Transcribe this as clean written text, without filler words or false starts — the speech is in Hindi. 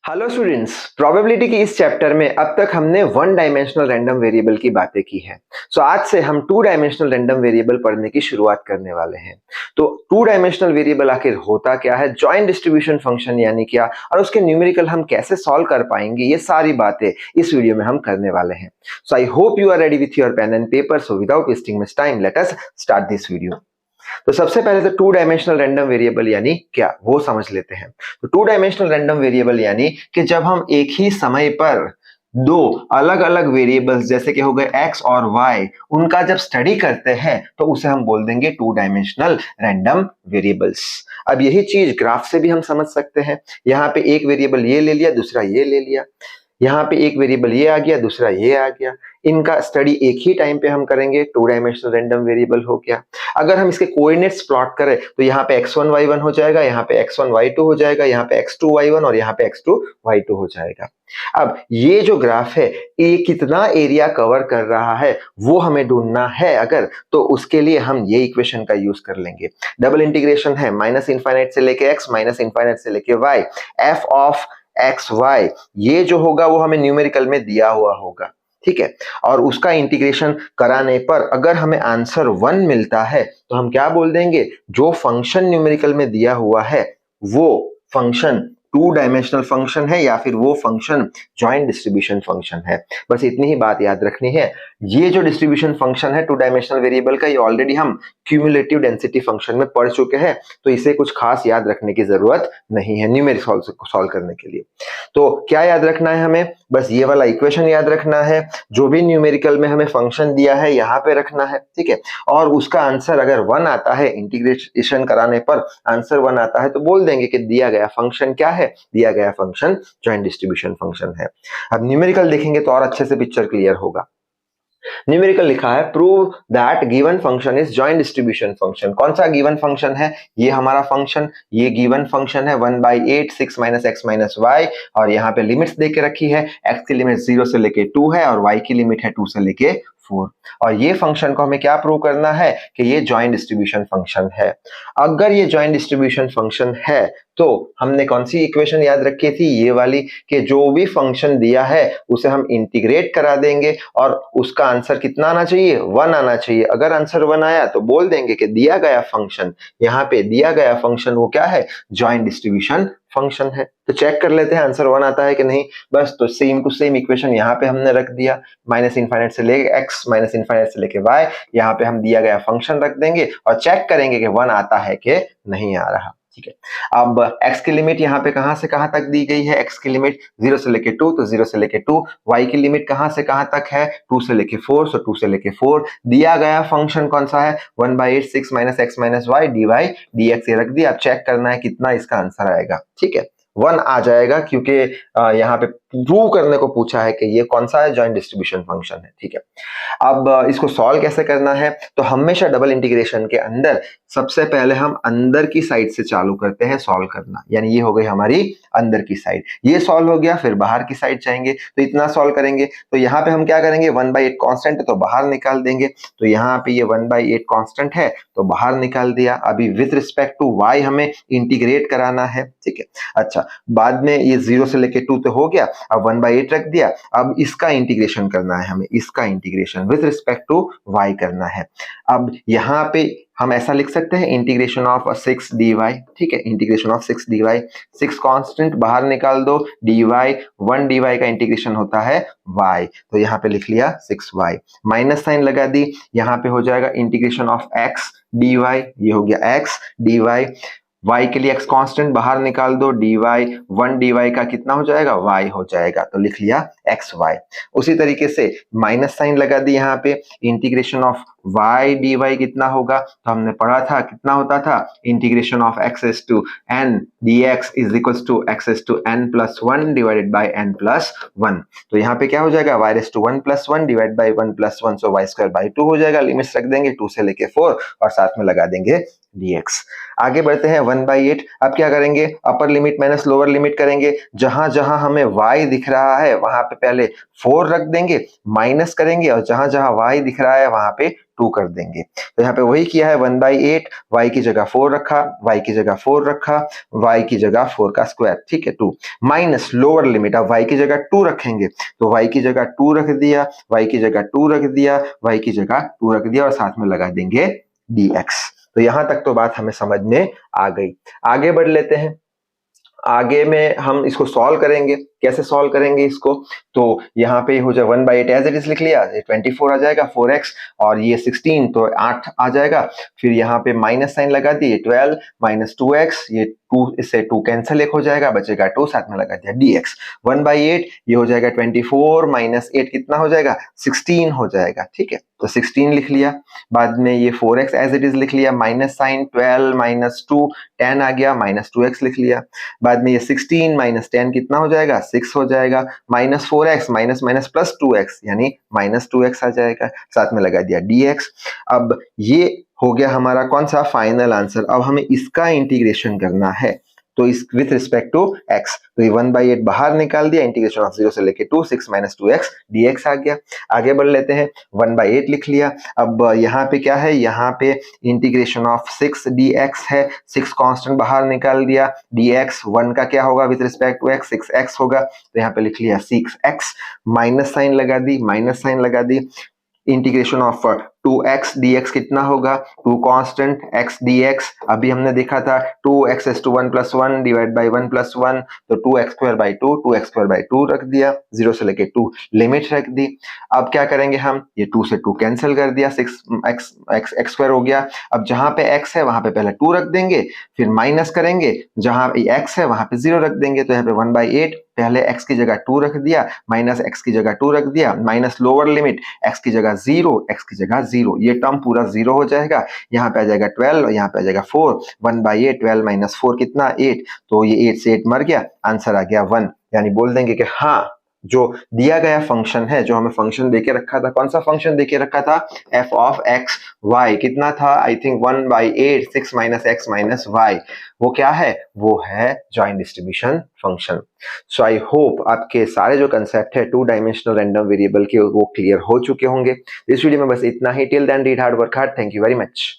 हेलो स्टूडेंट्स, प्रोबेबिलिटी की इस चैप्टर में अब तक हमने वन डायमेंशनल रैंडम वेरिएबल की बातें की हैं। आज से हम टू डायमेंशनल रैंडम वेरिएबल पढ़ने की शुरुआत करने वाले हैं। तो टू डायमेंशनल वेरिएबल आखिर होता क्या है, जॉइंट डिस्ट्रीब्यूशन फंक्शन यानी क्या, और उसके न्यूमेरिकल हम कैसे सॉल्व कर पाएंगे, ये सारी बातें इस वीडियो में हम करने वाले हैं। So I hope you are ready with your pen and paper. So without wasting much time, let us start this video. तो सबसे पहले तो टू डायमेंशनल रैंडम वेरिएबल यानी क्या, वो समझ लेते हैं। तो टू डायमेंशनल रैंडम वेरिएबल यानी कि जब हम एक ही समय पर दो अलग अलग वेरिएबल्स जैसे कि हो गए x और y, उनका जब स्टडी करते हैं तो उसे हम बोल देंगे टू डायमेंशनल रैंडम वेरिएबल्स। अब यही चीज ग्राफ से भी हम समझ सकते हैं। यहाँ पे एक वेरिएबल ये ले लिया, दूसरा ये ले लिया, यहाँ पे एक वेरिएबल ये आ गया, दूसरा ये आ गया, इनका स्टडी एक ही टाइम पे हम करेंगे, टू डायमेंशनल रैंडम वेरिएबल हो गया। अगर हम इसके कोऑर्डिनेट्स प्लॉट करें तो यहाँ पे x1 y1 हो जाएगा, यहाँ पे x1 y2 हो जाएगा, यहाँ पे x2 y1 और यहाँ पे x2 y2 हो जाएगा। अब ये जो ग्राफ है ये कितना एरिया कवर कर रहा है वो हमें ढूंढना है। अगर तो उसके लिए हम ये इक्वेशन का यूज कर लेंगे। डबल इंटीग्रेशन है माइनस इनफाइनाइट से लेके x माइनस इनफाइनाइट से लेके y, f of x y, ये जो होगा वो हमें न्यूमेरिकल में दिया हुआ होगा, ठीक है। और उसका इंटीग्रेशन कराने पर अगर हमें आंसर 1 मिलता है तो हम क्या बोल देंगे, जो फंक्शन न्यूमेरिकल में दिया हुआ है वो फंक्शन टू डायमेंशनल फंक्शन है या फिर वो फंक्शन जॉइंट डिस्ट्रीब्यूशन फंक्शन है। बस इतनी ही बात याद रखनी है। ये जो डिस्ट्रीब्यूशन फंक्शन है टू डायमेंशनल वेरिएबल का, ये ऑलरेडी हम क्यूमुलेटिव डेंसिटी फंक्शन में पढ़ चुके हैं, तो इसे कुछ खास याद रखने की जरूरत नहीं है न्यूमेरिक सॉल्व करने के लिए। तो क्या याद रखना है हमें, बस ये वाला इक्वेशन याद रखना है, जो भी न्यूमेरिकल में हमें फंक्शन दिया है यहाँ पे रखना है, ठीक है। और उसका आंसर अगर 1 आता है, इंटीग्रेशन कराने पर आंसर 1 आता है तो बोल देंगे कि दिया गया फंक्शन क्या है, दिया गया फंक्शन जॉइंट डिस्ट्रीब्यूशन फंक्शन है। अब न्यूमेरिकल देखेंगे तो और अच्छे से पिक्चर क्लियर होगा। न्यूमेरिकल लिखा है prove that given function is joint distribution function. कौन सा गिवन फंक्शन है, ये हमारा फंक्शन, ये गिवन फंक्शन है 1/8 6 माइनस एक्स माइनस वाई, और यहाँ पे लिमिट्स दे के रखी है, x की लिमिट 0 से लेके 2 है और y की लिमिट है 2 से लेके 4। और ये फंक्शन को हमें क्या प्रूव करना है कि ये जॉइंट डिस्ट्रीब्यूशन फंक्शन है। अगर ये जॉइंट डिस्ट्रीब्यूशन फंक्शन है तो हमने कौन सी इक्वेशन याद रखी थी, ये वाली, कि जो भी फंक्शन दिया है उसे हम इंटीग्रेट करा देंगे और उसका आंसर कितना आना चाहिए, 1 आना चाहिए। अगर आंसर 1 आया तो बोल देंगे कि दिया गया फंक्शन, यहाँ पे दिया गया फंक्शन वो क्या है, जॉइंट डिस्ट्रीब्यूशन फंक्शन है। तो चेक कर लेते हैं आंसर 1 आता है कि नहीं। बस तो सेम टू सेम इक्वेशन यहाँ पे हमने रख दिया, माइनस इनफाइनाइट से लेके x माइनस इनफाइनाइट से लेके y, यहाँ पे हम दिया गया फंक्शन रख देंगे और चेक करेंगे कि 1 आता है कि नहीं आ रहा, ठीक है। अब x की लिमिट यहाँ पे कहां से कहां तक दी गई है, x की लिमिट 0 से लेके 2 तो 0 से लेके 2, y की लिमिट कहां से कहां तक है 2 से लेके 4, सो 2 से लेके 4। दिया गया फंक्शन कौन सा है 1/8 6 minus x minus y dy dx, ये रख दिया। अब चेक करना है कितना इसका आंसर आएगा, ठीक है। 1 आ जाएगा क्योंकि यहाँ पे प्रूव करने को पूछा है कि ये कौन सा है, जॉइंट डिस्ट्रीब्यूशन फंक्शन है, ठीक है। अब इसको सॉल्व कैसे करना है, तो हमेशा डबल इंटीग्रेशन के अंदर सबसे पहले हम अंदर की साइड से चालू करते हैं सॉल्व करना, यानी ये हो गई हमारी अंदर की साइड, ये सॉल्व हो गया। फिर बाहर की साइड जाएंगे तो इतना सॉल्व करेंगे। तो यहाँ पे हम क्या करेंगे, 1/8 कांस्टेंट है तो बाहर निकाल देंगे, तो यहाँ पे ये 1/8 कांस्टेंट है तो बाहर निकाल दिया। अभी विथ रिस्पेक्ट टू y हमें इंटीग्रेट कराना है, ठीक है। अच्छा, बाद में ये 0 से लेके 2 तो हो गया, अब 1/8 रख दिया। अब इसका इंटीग्रेशन करना है हमें, इसका integration with respect to y करना है। अब यहाँ पे हम ऐसा लिख सकते हैं इंटीग्रेशन ऑफ 6 dy, ठीक है, इंटीग्रेशन ऑफ 6 dy, 6 कांस्टेंट बाहर निकाल दो, dy 1 dy का इंटीग्रेशन होता है y, तो यहाँ पे लिख लिया 6y, माइनस साइन लगा दी, यहाँ पे हो जाएगा इंटीग्रेशन ऑफ x dy, ये हो गया x dy, y के लिए x कांस्टेंट बाहर निकाल दो, dy 1 dy का कितना हो जाएगा, y हो जाएगा, तो लिख लिया xy। उसी तरीके से माइनस साइन लगा दी यहाँ पे, इंटीग्रेशन ऑफ y dy कितना होगा, तो हमने पढ़ा था कितना होता था, integration of x to n dx is equals to x to n plus 1 divided by n plus 1। तो यहाँ पे क्या हो जाएगा, y raise to 1 plus 1 divide by 1 plus 1, so y square by 2 हो जाएगा। लिमिट्स रख देंगे 2 से लेके 4 और साथ में लगा देंगे dx। आगे बढ़ते हैं 1/8। अब क्या करेंगे, upper limit minus lower limit करेंगे, जहां जहां हमें y दिख रहा है वहां पे पहले 4 रख देंगे, माइनस करेंगे, और जहां जहां y दिख रहा है वहां पे 2 कर देंगे। तो यहाँ पे वही किया है 1/8, y की जगह 4 रखा, y की जगह 4 रखा, y की जगह 4 का स्क्वायर, ठीक है 2 माइनस लोअर लिमिट। अब y की जगह 2 रखेंगे तो y की जगह 2 रख दिया, y की जगह 2 रख दिया, y की जगह 2 रख दिया और साथ में लगा देंगे dx। तो यहां तक तो बात हमें समझ में आ गई। आगे बढ़ लेते हैं। आगे में हम इसको सॉल्व करेंगे। कैसे सॉल्व करेंगे इसको? तो यहाँ पे हो जाए 1/8 एज इट इज लिख लिया, 24 आ जाएगा 4x और ये 16 तो 8 आ जाएगा। फिर यहाँ पे माइनस साइन लगा दिए 12 माइनस 2x, ये 2 इससे 2 कैंसिल, एक हो जाएगा बचेगा 2, साथ में लगा दिया dx। 1/8 ये हो जाएगा 24 माइनस 8 कितना हो जाएगा 16 हो जाएगा, ठीक है तो 16 लिख लिया। बाद में ये 4x एज इट इज लिख लिया, माइनस साइन 12 माइनस 2 10 आ गया, माइनस 2x लिख लिया। बाद में ये 16 माइनस 10 कितना हो जाएगा 6 हो जाएगा, minus 4x minus minus plus 2x यानी माइनस 2x आ जाएगा, साथ में लगा दिया dx। अब ये हो गया हमारा कौन सा फाइनल आंसर। अब हमें इसका इंटीग्रेशन करना है तो इस विथ रिस्पेक्ट टू x, तो ये 1/8 बाहर निकाल दिया, इंटीग्रेशन ऑफ 0 से लेके 2 6 माइनस 2x dx आ गया। आगे बढ़ लेते हैं, 1/8 लिख लिया। अब यहाँ पे क्या है, यहाँ पे इंटीग्रेशन ऑफ 6 dx है, 6 कांस्टेंट बाहर निकाल दिया, dx 1 का क्या होगा with respect to x 6x होगा, तो यहाँ पे लिख लिया 6x, माइनस साइन लगा दी, माइनस साइन लगा दी। इंटीग्रेशन ऑफ 2x dx कितना होगा, 2 कांस्टेंट x dx, अभी हमने देखा था 2x is to 1 plus 1 divide by 1 plus 1, तो 2x² by 2 रख दिया, 0 से लेके 2 लिमिट रख दी। अब क्या करेंगे हम, ये 2 से 2 कैंसिल कर दिया, 6x² हो गया। अब जहां पे x है वहां पे पहले 2 रख देंगे, फिर माइनस करेंगे, जहां x है वहां पे 0 रख देंगे, तो यहाँ पे 1/8 पहले x की जगह 2 रख दिया, माइनस x की जगह 2 रख दिया, माइनस लोअर लिमिट x की जगह 0, x की जगह 0, ये टर्म पूरा 0 हो जाएगा। यहाँ पे आ जाएगा 12 और यहाँ पे आ जाएगा 4, 1/8 12 माइनस 4 कितना 8, तो ये 8 से 8 मर गया, आंसर आ गया 1। यानी बोल देंगे कि हाँ जो दिया गया फंक्शन है, जो हमें फंक्शन देके रखा था, कौन सा फंक्शन देके रखा था, f of x y कितना था, I think 1/8 6 minus x minus y, वो क्या है, वो है joint distribution function. So I hope आपके सारे जो कंसेप्ट है 2 डायमेंशनल रैंडम वेरिएबल के वो क्लियर हो चुके होंगे। इस वीडियो में बस इतना ही। Till then read hard, work hard. Thank you very much.